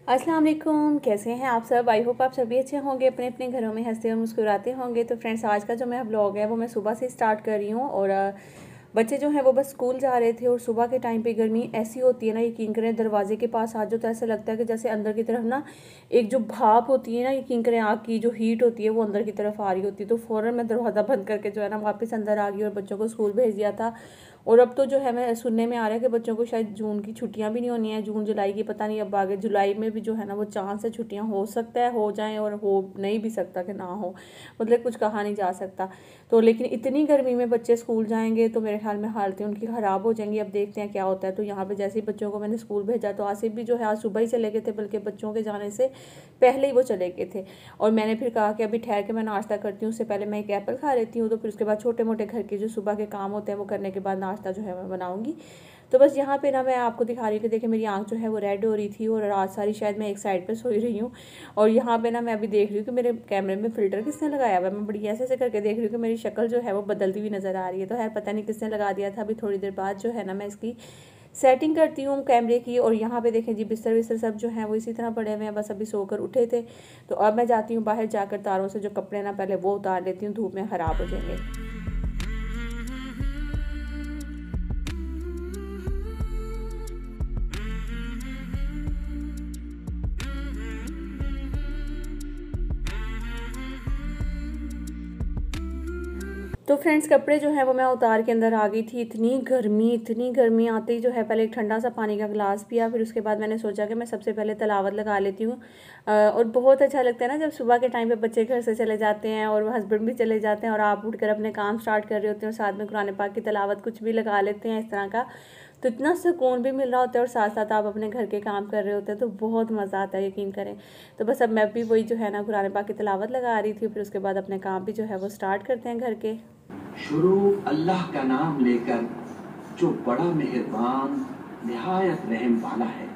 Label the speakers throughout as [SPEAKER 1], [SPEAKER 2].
[SPEAKER 1] अस्सलाम वालेकुम, कैसे हैं आप सब। आई होप आप सभी अच्छे होंगे, अपने अपने घरों में हंसते और मुस्कुराते होंगे। तो फ्रेंड्स, आज का जो मैं व्लॉग है वो मैं सुबह से स्टार्ट कर रही हूँ। और बच्चे जो हैं वो बस स्कूल जा रहे थे। और सुबह के टाइम पे गर्मी ऐसी होती है ना, यकीन करें दरवाजे के पास आ जाओ तो ऐसा लगता है कि जैसे अंदर की तरफ ना एक जो भाप होती है ना, यकीन करें आग की जो हीट होती है वो अंदर की तरफ आ रही होती है। तो फ़ौरन मैं दरवाज़ा बंद करके जो है ना वापस अंदर आ गई और बच्चों को स्कूल भेज दिया था। और अब तो जो है मैं सुनने में आ रहा है कि बच्चों को शायद जून की छुट्टियां भी नहीं होनी है, जून जुलाई की पता नहीं, अब आगे जुलाई में भी जो है ना वो चांस है छुट्टियां हो सकता है हो जाएं और हो नहीं भी सकता कि ना हो, मतलब कुछ कहा नहीं जा सकता। तो लेकिन इतनी गर्मी में बच्चे स्कूल जाएंगे तो मेरे ख्याल में हालतें उनकी ख़राब हो जाएंगी। अब देखते हैं क्या होता है। तो यहाँ पे जैसे ही बच्चों को मैंने स्कूल भेजा तो आसिफ भी जो है आज सुबह ही चले गए थे, बल्कि बच्चों के जाने से पहले ही वो चले गए थे। और मैंने फिर कहा कि अभी ठहर के मैं नाश्ता करती हूँ, उससे पहले मैं एक एप्पल खा लेती हूँ, तो फिर उसके बाद छोटे मोटे घर के जो सुबह के काम होते हैं वो करने के बाद नाश्ता जो है मैं बनाऊँगी। तो बस यहाँ पे ना मैं आपको दिखा रही हूँ कि देखिए मेरी आंख जो है वो रेड हो रही थी और रात सारी शायद मैं एक साइड पे सोई रही हूँ। और यहाँ पे ना मैं अभी देख रही हूँ कि मेरे कैमरे में फ़िल्टर किसने लगाया हुआ है। मैं बड़ी ऐसे ऐसे करके देख रही हूँ कि मेरी शक्ल जो है वो बदलती हुई नज़र आ रही है। तो है पता नहीं किसने लगा दिया था। अभी थोड़ी देर बाद जो है ना मैं इसकी सेटिंग करती हूँ कैमरे की। और यहाँ पे देखें जी बिस्तर विस्तर सब जो है वो इसी तरह पड़े हुए हैं, बस अभी सोकर उठे थे। तो अब मैं जाती हूँ बाहर, जाकर तारों से जो कपड़े ना पहले वो उतार लेती हूँ, धूप में ख़राब हो जाएंगे। तो फ्रेंड्स, कपड़े जो है वो मैं उतार के अंदर आ गई थी। इतनी गर्मी आते ही जो है पहले एक ठंडा सा पानी का गिलास पिया, फिर उसके बाद मैंने सोचा कि मैं सबसे पहले तिलावत लगा लेती हूँ। और बहुत अच्छा लगता है ना जब सुबह के टाइम पे बच्चे घर से चले जाते हैं और हस्बैंड भी चले जाते हैं और आप उठकर अपने काम स्टार्ट कर रहे होते हैं और साथ में कुरान पाक की तिलावत कुछ भी लगा लेते हैं इस तरह का। तो इतना सुकून भी मिल रहा होता है और साथ साथ आप अपने घर के काम कर रहे होते हैं तो बहुत मज़ा आता है, यकीन करें। तो बस अब मैं भी वही जो है ना कुरान पाक की तिलावत लगा रही थी, फिर उसके बाद अपने काम भी जो है वो स्टार्ट करते हैं घर के।
[SPEAKER 2] शुरू अल्लाह का नाम लेकर जो बड़ा मेहरबान निहायत रहम वाला है।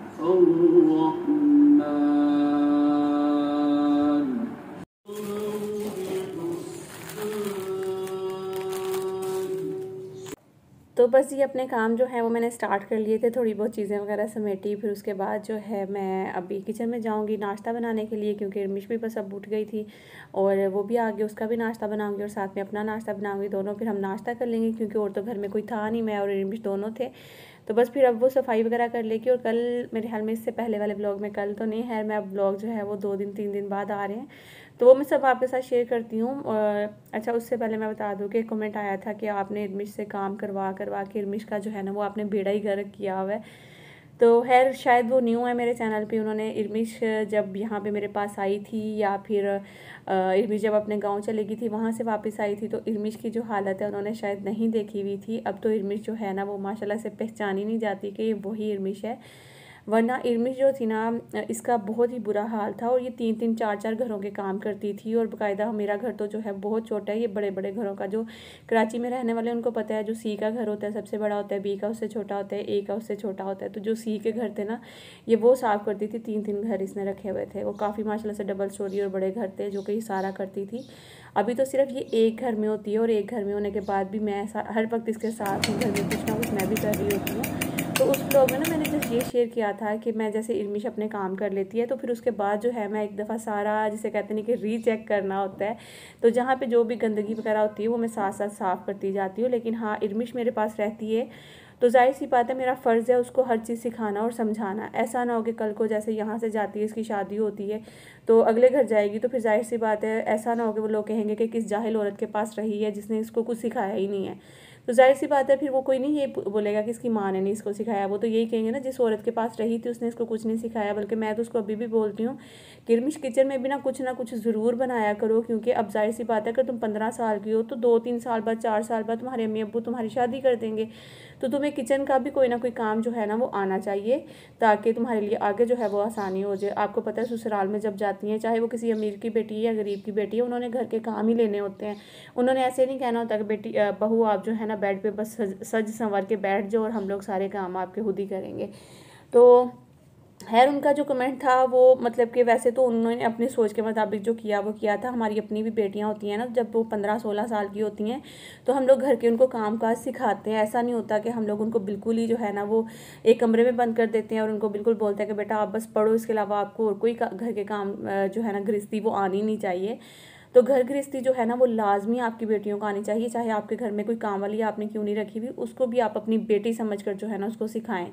[SPEAKER 1] तो बस ये अपने काम जो है वो मैंने स्टार्ट कर लिए थे, थोड़ी बहुत चीज़ें वगैरह समेटी। फिर उसके बाद जो है मैं अभी किचन में जाऊंगी नाश्ता बनाने के लिए, क्योंकि इरमिश भी बस अब उठ गई थी और वो भी आ गई, उसका भी नाश्ता बनाऊंगी और साथ में अपना नाश्ता बनाऊंगी। दोनों फिर हम नाश्ता कर लेंगे, क्योंकि और तो घर में कोई था नहीं, मैं और इरमिश दोनों थे। तो बस फिर अब वो सफाई वगैरह कर लेगी। और कल मेरे ख्याल में इससे पहले वाले ब्लॉग में, कल तो नहीं है, मैं अब ब्लॉग जो है वो 2 दिन 3 दिन बाद आ रहे हैं, तो वो मैं सब आपके साथ शेयर करती हूँ। और अच्छा, उससे पहले मैं बता दूँ कि कमेंट आया था कि आपने इरमिश से काम करवा करवा के इरमिश का जो है ना वो आपने बेड़ा ही गर्क किया हुआ है। तो खैर शायद वो न्यू है मेरे चैनल पे। उन्होंने इरमिश जब यहाँ पे मेरे पास आई थी, या फिर इरमिश जब अपने गांव चली गई थी वहाँ से वापस आई थी, तो इरमिश की जो हालत है उन्होंने शायद नहीं देखी हुई थी। अब तो इरमिश जो है ना वो माशाल्लाह से पहचान ही नहीं जाती कि ये वही इरमिश है। वरना इरमिश जो थी ना, इसका बहुत ही बुरा हाल था और ये 3-3 4-4 घरों के काम करती थी। और बाकायदा मेरा घर तो जो है बहुत छोटा है, ये बड़े बड़े घरों का, जो कराची में रहने वाले उनको पता है, जो सी का घर होता है सबसे बड़ा होता है, बी का उससे छोटा होता है, ए का उससे छोटा होता है। तो जो सी के घर थे ना, ये वो साफ़ करती थी। 3-3 घर इसने रखे हुए थे, वो काफ़ी माशाल्लाह से डबल स्टोरी और बड़े घर थे जो कि ये सारा करती थी। अभी तो सिर्फ ये एक घर में होती है और एक घर में होने के बाद भी मैं हर वक्त इसके साथ हूँ, घर में कुछ ना कुछ मैं भी कर रही होती हूँ। तो उस ब्लॉग में ना मैंने जस्ट ये शेयर किया था कि मैं जैसे इरमिश अपने काम कर लेती है तो फिर उसके बाद जो है मैं एक दफ़ा सारा, जिसे कहते हैं कि रीचेक करना होता है, तो जहाँ पे जो भी गंदगी वगैरह होती है वो मैं साथ साथ साफ़ करती जाती हूँ। लेकिन हाँ, इरमिश मेरे पास रहती है तो जाहिर सी बात है मेरा फ़र्ज़ है उसको हर चीज़ सिखाना और समझाना। ऐसा ना हो कि कल को जैसे यहाँ से जाती है, इसकी शादी होती है तो अगले घर जाएगी, तो फिर जाहिर सी बात है ऐसा ना हो कि वो लोग कहेंगे कि किस जाहिल औरत के पास रही है जिसने इसको कुछ सिखाया ही नहीं है। तो जाहिर सी बात है फिर वो कोई नहीं ये बोलेगा कि इसकी माँ ने नहीं इसको सिखाया, वो तो यही कहेंगे ना जिस औरत के पास रही थी उसने इसको कुछ नहीं सिखाया। बल्कि मैं तो उसको अभी भी बोलती हूँ कि इरमिश किचन में भी ना कुछ ज़रूर बनाया करो, क्योंकि अब जाहिर सी बात है अगर तुम 15 साल की हो तो 2-3 साल बाद 4 साल बाद तुम्हारे अम्मी अब्बू तुम्हारी शादी कर देंगे, तो तुम्हें किचन का भी कोई ना कोई काम जो है ना वो आना चाहिए, ताकि तुम्हारे लिए आगे जो है वो आसानी हो जाए। आपको पता है ससुराल में जब जाती हैं, चाहे वो किसी अमीर की बेटी है या गरीब की बेटी है, उन्होंने घर के काम ही लेने होते हैं। उन्होंने ऐसे नहीं कहना होता कि बेटी बहू आप जो है ना बेड पे बस सज संवर के बैठ जाओ और हम लोग सारे काम आपके खुद ही करेंगे। तो खैर उनका जो कमेंट था वो मतलब कि वैसे तो उन्होंने अपनी सोच के मुताबिक जो किया वो किया था। हमारी अपनी भी बेटियां होती हैं ना, जब वो 15-16 साल की होती हैं तो हम लोग घर के उनको काम काज सिखाते हैं। ऐसा नहीं होता कि हम लोग उनको बिल्कुल ही जो है ना वो एक कमरे में बंद कर देते हैं और उनको बिल्कुल बोलते हैं कि बेटा आप बस पढ़ो, इसके अलावा आपको और कोई घर के काम जो है ना गृहस्थी वो आनी नहीं चाहिए। तो घर गृहस्थी जो है ना वो लाजमी आपकी बेटियों को आनी चाहिए। चाहे आपके घर में कोई काम वाली आपने क्यों नहीं रखी हुई, उसको भी आप अपनी बेटी समझकर जो है ना उसको सिखाएं।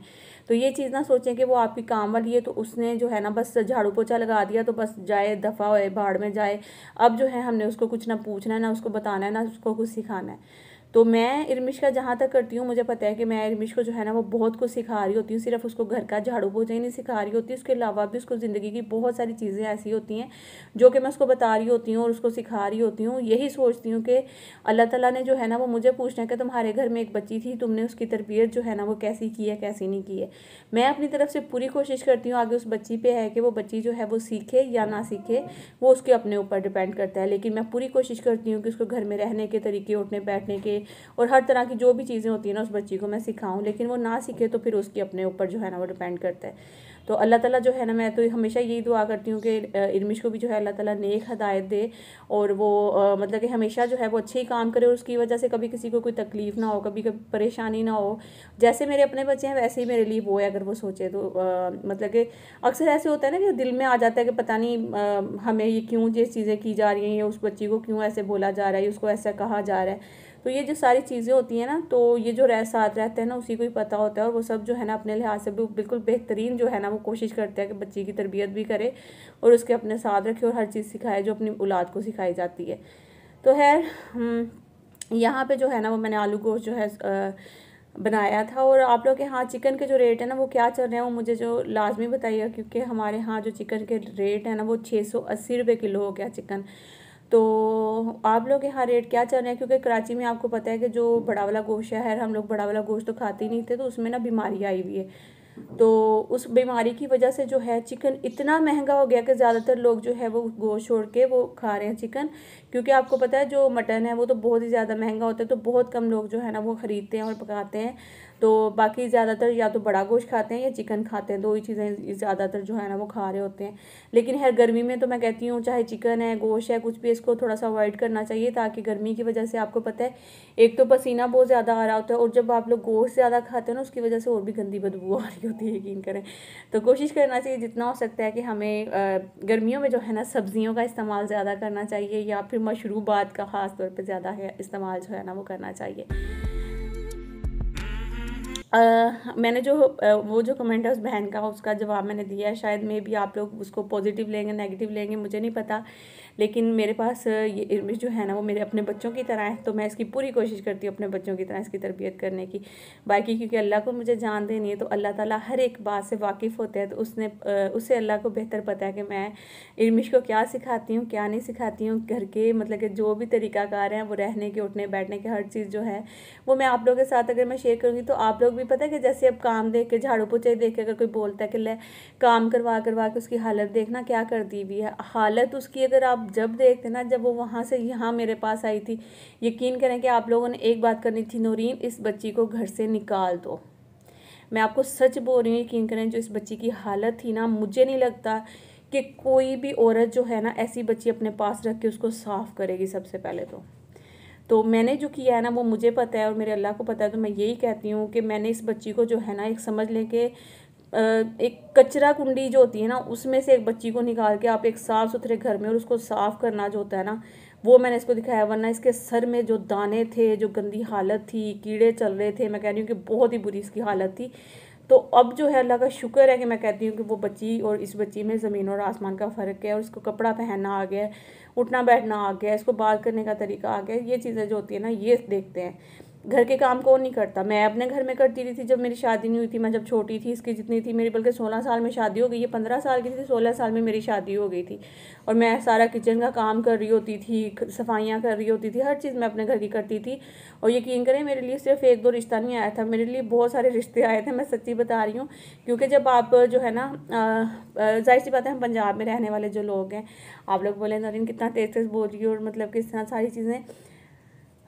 [SPEAKER 1] तो ये चीज़ ना सोचें कि वो आपकी काम वाली है तो उसने जो है ना बस झाड़ू पोछा लगा दिया तो बस जाए दफ़ा होए भाड़ में जाए। अब जो है हमने उसको कुछ ना पूछना है, ना उसको बताना है, ना उसको कुछ सिखाना है। तो मैं इरमिश का जहाँ तक करती हूँ, मुझे पता है कि मैं इरमिश को जो है ना वो बहुत कुछ सिखा रही होती हूँ। सिर्फ उसको घर का झाड़ू पोछा ही नहीं सिखा रही होती, उसके अलावा भी उसको ज़िंदगी की बहुत सारी चीज़ें ऐसी होती हैं जो कि मैं उसको बता रही होती हूँ और उसको सिखा रही होती हूँ। यही सोचती हूँ कि अल्लाह ताला ने जो है ना वो मुझे पूछना है कि तुम्हारे घर में एक बच्ची थी, तुमने उसकी तरबियत जो है ना वो कैसी की है, कैसी नहीं की है। मैं अपनी तरफ से पूरी कोशिश करती हूँ। आगे उस बच्ची पे है कि वो बच्ची जो है वो सीखे या ना सीखे, वो उसके अपने ऊपर डिपेंड करता है। लेकिन मैं पूरी कोशिश करती हूँ कि उसको घर में रहने के तरीके, उठने बैठने के और हर तरह की जो भी चीज़ें होती हैं ना उस बच्ची को मैं सिखाऊं। लेकिन वो ना सीखे तो फिर उसकी अपने ऊपर जो है ना वो डिपेंड करता है। तो अल्लाह ताला जो है ना, मैं तो हमेशा यही दुआ करती हूँ कि इरमिश को भी जो है अल्लाह ताला नेक हदायत दे और वो मतलब कि हमेशा जो है वो अच्छे ही काम करे और उसकी वजह से कभी किसी को कोई तकलीफ़ ना हो, कभी कभी परेशानी ना हो। जैसे मेरे अपने बच्चे हैं वैसे ही मेरे लिए वो है, अगर वो सोचे तो मतलब कि अक्सर ऐसे होता है ना कि दिल में आ जाता है कि पता नहीं हमें ये क्यों ये चीज़ें की जा रही हैं, उस बच्ची को क्यों ऐसे बोला जा रहा है, उसको ऐसा कहा जा रहा है। तो ये जो सारी चीज़ें होती हैं ना, तो ये जो साथ रहते हैं ना उसी को ही पता होता है। और वो सब जो है ना अपने लिहाज से बिल्कुल बेहतरीन जो है ना वो कोशिश करते हैं कि बच्ची की तरबियत भी करे और उसके अपने साथ रखे और हर चीज़ सिखाए जो अपनी औलाद को सिखाई जाती है। तो खैर यहाँ पे जो है ना वो मैंने आलू गोश्त जो है बनाया था। और आप लोग के यहाँ चिकन के जो रेट है ना वो क्या चल रहे हैं वो मुझे जो लाजमी बताइएगा, क्योंकि हमारे यहाँ जो चिकन के रेट है ना वो 680 रुपये किलो हो गया चिकन। तो आप लोग के यहाँ रेट क्या चल रहे हैं? क्योंकि कराची में आपको पता है कि जो बड़ा वाला गोश्त है, हम लोग बड़ा वाला गोश्त तो खाते ही नहीं थे, तो उसमें ना बीमारी आई हुई है। तो उस बीमारी की वजह से जो है चिकन इतना महंगा हो गया कि ज़्यादातर लोग जो है वो गोश्त छोड़ के वो खा रहे हैं चिकन। क्योंकि आपको पता है जो मटन है वो तो बहुत ही ज़्यादा महंगा होता है, तो बहुत कम लोग जो है ना वो ख़रीदते हैं और पकाते हैं। तो बाकी ज़्यादातर या तो बड़ा गोश्त खाते हैं या चिकन खाते हैं, दो ही चीज़ें ज़्यादातर जो है ना वो खा रहे होते हैं। लेकिन हर गर्मी में तो मैं कहती हूँ चाहे चिकन है, गोश्त है, कुछ भी, इसको थोड़ा सा अवॉइड करना चाहिए, ताकि गर्मी की वजह से आपको पता है एक तो पसीना बहुत ज़्यादा आ रहा होता है और जब आप लोग गोश्त ज़्यादा खाते हैं ना उसकी वजह से और भी गंदी बदबू आ रही होती है, यकीन करें। तो कोशिश करना चाहिए जितना हो सकता है कि हमें गर्मियों में जो है ना सब्जियों का इस्तेमाल ज़्यादा करना चाहिए या फिर मशरूबात का ख़ास तौर पे ज़्यादा है इस्तेमाल जो है ना वो करना चाहिए। मैंने जो वो जो कमेंट है उस बहन का, उसका जवाब मैंने दिया है। शायद में भी आप लोग उसको पॉजिटिव लेंगे, नेगेटिव लेंगे, मुझे नहीं पता। लेकिन मेरे पास ये इर्मिश जो है ना वो मेरे अपने बच्चों की तरह है, तो मैं इसकी पूरी कोशिश करती हूँ अपने बच्चों की तरह इसकी तरबियत करने की। बाकी क्योंकि अल्लाह को मुझे जान देनी है, तो अल्लाह ताला हर एक बात से वाकिफ़ होता है, तो उससे अल्लाह को बेहतर पता है कि मैं इर्मिश को क्या सिखाती हूँ, क्या नहीं सिखाती हूँ। घर के मतलब कि जो भी तरीक़ाकार हैं वो रहने के, उठने बैठने के, हर चीज़ जो है वो मैं आप लोगों के साथ अगर मैं शेयर करूँगी तो आप लोग भी पता है कि जैसे अब काम देख के, झाड़ू पोछे देख के अगर कोई बोलता है कि ले काम करवा करवा के उसकी हालत देखना क्या कर दी हुई है। हालत उसकी अगर आप जब देखते ना, जब वो वहाँ से यहाँ मेरे पास आई थी, यकीन करें कि आप लोगों ने एक बात करनी थी, नूरीन इस बच्ची को घर से निकाल दो। मैं आपको सच बोल रही हूँ, यकीन करें जो इस बच्ची की हालत थी ना, मुझे नहीं लगता कि कोई भी औरत जो है ना ऐसी बच्ची अपने पास रख के उसको साफ़ करेगी। सबसे पहले तो मैंने जो किया है ना वो मुझे पता है और मेरे अल्लाह को पता है। तो मैं यही कहती हूँ कि मैंने इस बच्ची को जो है ना एक समझ लें कि एक कचरा कुंडी जो होती है ना उसमें से एक बच्ची को निकाल के आप एक साफ़ सुथरे घर में और उसको साफ़ करना जो होता है ना वो मैंने इसको दिखाया। वरना इसके सर में जो दाने थे, जो गंदी हालत थी, कीड़े चल रहे थे, मैं कह रही हूँ कि बहुत ही बुरी इसकी हालत थी। तो अब जो है अल्लाह का शुक्र है कि मैं कहती हूँ कि वो बच्ची और इस बच्ची में ज़मीन और आसमान का फ़र्क है। और इसको कपड़ा पहनना आ गया, उठना बैठना आ गया, इसको बात करने का तरीका आ गया। ये चीज़ें जो होती है ना ये देखते हैं। घर के काम कौन नहीं करता? मैं अपने घर में करती रही थी जब मेरी शादी नहीं हुई थी। मैं जब छोटी थी, इसकी जितनी थी मेरी, बल्कि 16 साल में शादी हो गई, ये 15 साल की थी, 16 साल में मेरी शादी हो गई थी। और मैं सारा किचन का काम कर रही होती थी, सफाइयाँ कर रही होती थी, हर चीज़ मैं अपने घर की करती थी। और यकीन करें मेरे लिए सिर्फ एक दो रिश्ता नहीं आया था, मेरे लिए बहुत सारे रिश्ते आए थे, मैं सच्ची बता रही हूँ। क्योंकि जब आप जो है ना जाहिर सी बात है हम पंजाब में रहने वाले जो लोग हैं, आप लोग बोले नरीन कितना तेज़ तेज़ बोल रही हो और मतलब किस तरह सारी चीज़ें।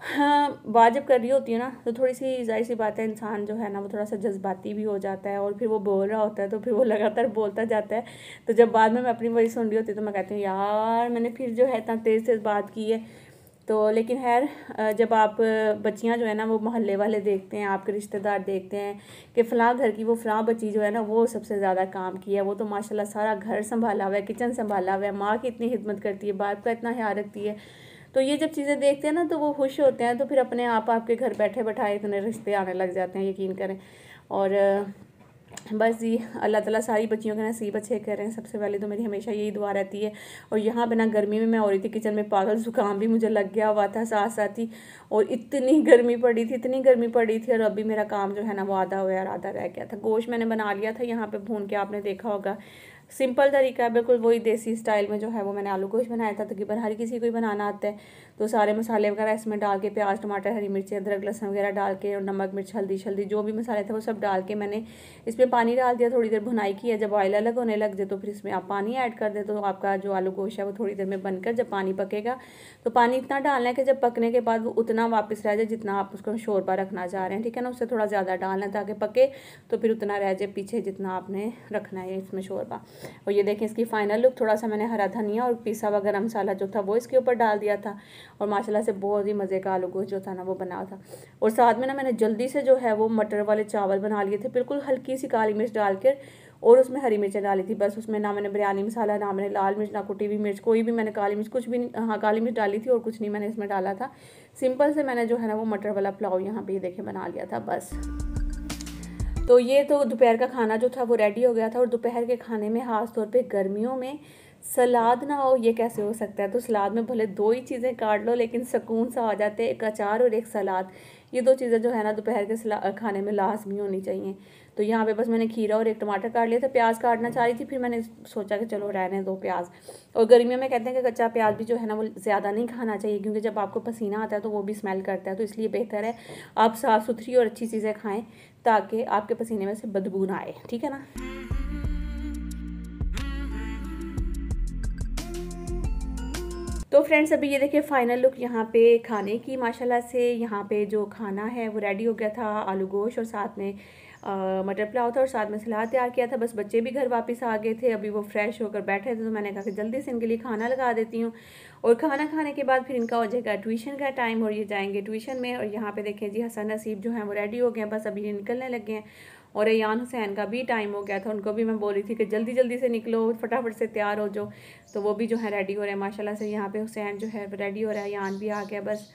[SPEAKER 1] हाँ, बात जब कर रही होती है ना तो थोड़ी सी ज़ाहिर सी बात है, इंसान जो है ना वो थोड़ा सा जज्बाती भी हो जाता है, और फिर वो बोल रहा होता है तो फिर वो लगातार बोलता जाता है। तो जब बाद में मैं अपनी वॉइस सुन रही होती है तो मैं कहती हूँ यार मैंने फिर जो है इतना तेज़ तेज़ बात की है। तो लेकिन खैर, जब आप बच्चियां जो है ना वो मोहल्ले वाले देखते हैं, आपके रिश्तेदार देखते हैं कि फ़लाँ घर की वो फ़लाँ बच्ची जो है ना वो सबसे ज़्यादा काम की है, वो तो माशाल्लाह सारा घर संभाला हुआ है, किचन संभाला हुआ है, माँ की इतनी खिदमत करती है, बाप का इतना ख्याल रखती है, तो ये जब चीज़ें देखते हैं ना तो वो खुश होते हैं। तो फिर अपने आप आपके घर बैठे बैठाए इतने रिश्ते आने लग जाते हैं, यकीन करें। और बस जी, अल्लाह ताला सारी बच्चियों के नसीब अच्छे करें। सबसे पहले तो मेरी हमेशा यही दुआ रहती है। और यहाँ पे ना गर्मी में मैं हो रही थी किचन में पागल, ज़ुकाम भी मुझे लग गया हुआ था साथ साथ ही, और इतनी गर्मी पड़ी थी, इतनी गर्मी पड़ी थी। और अभी मेरा काम जो है ना वो आधा हुआ और आधा रह गया था। गोश्त मैंने बना लिया था यहाँ पे भून के, आपने देखा होगा, सिंपल तरीका है बिल्कुल, वही देसी स्टाइल में जो है वो मैंने आलू गोश्त बनाया था। तकरीबन हर किसी को ही बनाना आता है। तो सारे मसाले वगैरह इसमें डाल के, प्याज टमाटर हरी मिर्ची अदरक लहसुन वगैरह डाल के, और नमक मिर्च हल्दी शल्दी जो भी मसाले थे वो सब डाल के मैंने इसमें पानी डाल दिया, थोड़ी देर भुनाई की है। जब ऑयल अलग होने लग जाए तो फिर इसमें आप पानी ऐड कर दें, तो आपका जो आलू गोश्त है वो थोड़ी देर में बनकर, जब पानी पकेगा तो पानी इतना डालना है कि जब पकने के बाद वो उतना वापस रह जाए जितना आप उसको शोरबा रखना चाह रहे हैं, ठीक है ना। उससे थोड़ा ज़्यादा डालना है ताकि पके तो फिर उतना रह जाए पीछे जितना आपने रखना है इसमें शोरबा। और ये देखें इसकी फाइनल लुक, थोड़ा सा मैंने हरा धनिया और पिसा हुआ गरम मसाला जो था वो इसके ऊपर डाल दिया था, और माशाल्लाह से बहुत ही मज़े का आलू गोश्त जो था ना वो बना था। और साथ में ना मैंने जल्दी से जो है वो मटर वाले चावल बना लिए थे, बिल्कुल हल्की सी काली मिर्च डाल कर, और उसमें हरी मिर्चें डाली थी बस। उसमें ना मैंने बिरयानी मसाला, ना मैंने लाल मिर्च, ना कुटी हुई मिर्च, कोई भी मैंने काली मिर्च कुछ भी नहीं, हाँ काली मिर्च डाली थी और कुछ नहीं मैंने इसमें डाला था। सिंपल से मैंने जो है ना वो मटर वाला पुलाव यहाँ पे ये देखें बना लिया था बस। तो ये तो दोपहर का खाना जो था वो रेडी हो गया था। और दोपहर के खाने में ख़ास तौर पे गर्मियों में सलाद ना हो ये कैसे हो सकता है। तो सलाद में भले दो ही चीज़ें काट लो लेकिन सुकून सा आ जाते हैं, एक अचार और एक सलाद। ये दो चीज़ें जो है ना दोपहर के खाने में लाजमी होनी चाहिए। तो यहाँ पे बस मैंने खीरा और एक टमाटर काट लिया था, प्याज काटना चाह रही थी, फिर मैंने सोचा कि चलो रहने दो प्याज। और गर्मियों में कहते हैं कि कच्चा प्याज भी जो है ना वो ज़्यादा नहीं खाना चाहिए, क्योंकि जब आपको पसीना आता है तो वो भी स्मेल करता है। तो इसलिए बेहतर है आप साफ़ सुथरी और अच्छी चीज़ें खाएँ ताकि आपके पसीने में से बदबू ना आए, ठीक है ना। तो फ्रेंड्स अभी ये देखिए फाइनल लुक यहाँ पे खाने की, माशाल्लाह से यहाँ पे जो खाना है वो रेडी हो गया था। आलू गोश्त और साथ में मटर पुलाव था और साथ में सलाद तैयार किया था। बस बच्चे भी घर वापस आ गए थे, अभी वो फ्रेश होकर बैठे थे, तो मैंने कहा कि जल्दी से इनके लिए खाना लगा देती हूँ। और खाना खाने के बाद फिर इनका हो जाएगा ट्यूशन का टाइम, और ये जाएंगे ट्यूशन में। और यहाँ पे देखें जी हसन नसीब जो है वो रेडी हो गए हैं, बस अभी ये निकलने लगे हैं। और अयान हुसैन का भी टाइम हो गया था, उनको भी मैं बोल रही थी कि जल्दी जल्दी से निकलो, फटाफट से तैयार हो जाओ। तो वो भी जो है रेडी हो रहे हैं माशाल्लाह से। यहाँ पे हुसैन जो है रेडी हो रहा है, अयान भी आ गया। बस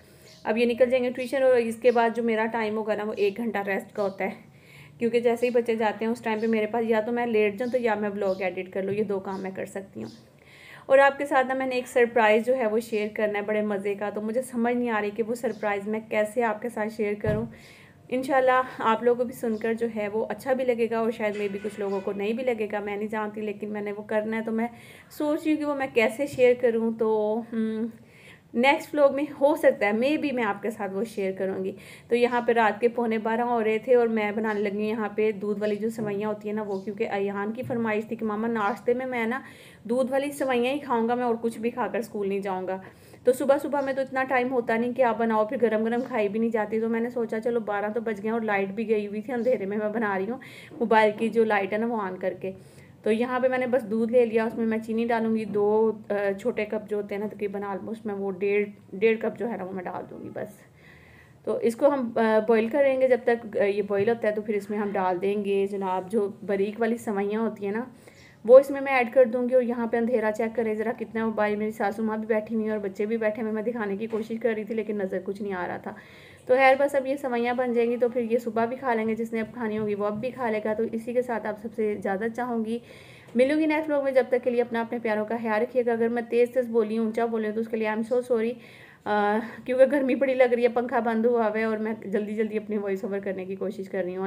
[SPEAKER 1] अब ये निकल जाएंगे ट्यूशन, और इसके बाद जो मेरा टाइम होगा ना वो 1 घंटा रेस्ट का होता है, क्योंकि जैसे ही बच्चे जाते हैं उस टाइम पे मेरे पास या तो मैं लेट जाऊँ तो या मैं व्लॉग एडिट कर लूँ, ये 2 काम मैं कर सकती हूँ। और आपके साथ ना मैंने एक सरप्राइज़ जो है वो शेयर करना है बड़े मज़े का, तो मुझे समझ नहीं आ रही कि वो सरप्राइज़ मैं कैसे आपके साथ शेयर करूँ। इंशाल्लाह आप लोगों को भी सुनकर जो है वो अच्छा भी लगेगा, और शायद मे भी कुछ लोगों को नहीं भी लगेगा, मैं नहीं जानती, लेकिन मैंने वो करना है। तो मैं सोच रही हूँ कि वो मैं कैसे शेयर करूँ। तो नेक्स्ट व्लॉग में हो सकता है मे बी मैं आपके साथ वो शेयर करूँगी। तो यहाँ पे रात के 11:15 हो रहे थे और मैं बनाने लगी यहाँ पे दूध वाली जो सेवइयाँ होती है ना वो, क्योंकि अयान की फरमाइश थी कि मामा नाश्ते में मैं ना दूध वाली सेवइयाँ ही खाऊंगा, मैं और कुछ भी खाकर स्कूल नहीं जाऊँगा। तो सुबह सुबह में तो इतना टाइम होता नहीं कि आप बनाओ, फिर गरम गरम खाई भी नहीं जाती। तो मैंने सोचा चलो 12 तो बज गए और लाइट भी गई हुई थी, अंधेरे में मैं बना रही हूँ, मोबाइल की जो लाइट है ना वो ऑन करके। तो यहाँ पे मैंने बस दूध ले लिया, उसमें मैं चीनी डालूंगी 2 छोटे कप जो होते हैं ना तकरीबन ऑलमोस्ट, मैं वो डेढ़ कप जो है ना वो मैं डाल दूँगी बस। तो इसको हम बॉईल करेंगे, जब तक ये बॉईल होता है तो फिर इसमें हम डाल देंगे जनाब जो बारीक वाली सेवइयाँ होती है ना वो इसमें मैं ऐड कर दूंगी। और यहाँ पे अंधेरा चेक करें ज़रा कितना, मोबाइल मेरी सासू माँ भी बैठी हुई है और बच्चे भी बैठे हुए, मैं दिखाने की कोशिश कर रही थी लेकिन नज़र कुछ नहीं आ रहा था। तो खैर बस अब ये सेवइयाँ बन जाएंगी तो फिर ये सुबह भी खा लेंगे, जिसने अब खानी होगी वो अब भी खा लेगा। तो इसी के साथ आप सबसे ज़्यादा चाहूँगी मिलूंगी नेक्स्ट व्लॉग में। जब तक के लिए अपना अपने प्यारों का ख्याल रखिएगा। अगर मैं तेज़ तेज़ बोली हूँ, ऊँचा बोली हूँ तो उसके लिए आई एम सो सॉरी, क्योंकि गर्मी बड़ी लग रही है, पंखा बंद हुआ है और मैं जल्दी जल्दी अपनी वॉइस ओवर करने की कोशिश कर रही हूँ।